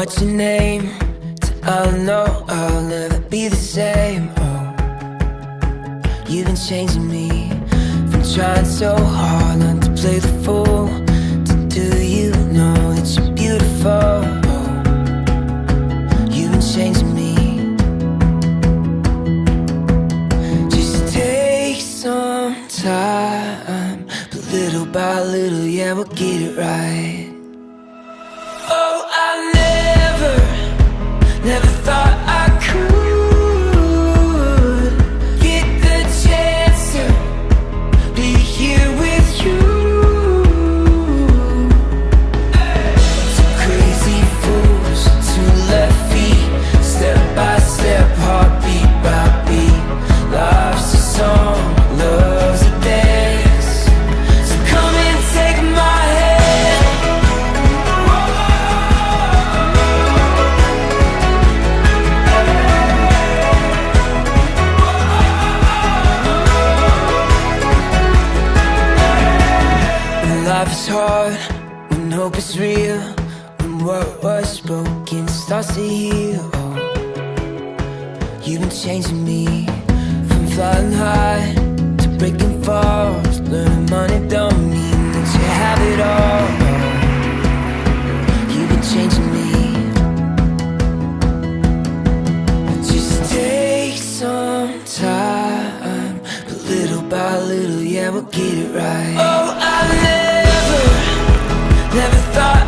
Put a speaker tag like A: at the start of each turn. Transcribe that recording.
A: what's your name? I know I'll never be the same. Oh, you've been changing me from trying so hard not to play the fool to do you know that you're beautiful. Oh, you've been changing me. Just take some time, but little by little, yeah, we'll get it right. Oh, I never thought I could get the chance to be here with you. Two crazy fools, two left feet, step by step, heartbeat by beat. Life's a song, love's a dance. So come and take my hand. Life is hard when hope is real, when what was broken starts to heal. Oh, you've been changing me from flying high to breaking falls. Learning money don't mean that you have it all. Oh, you've been changing me. Just take some time, but little by little, yeah, we'll get it right. Oh, I never thought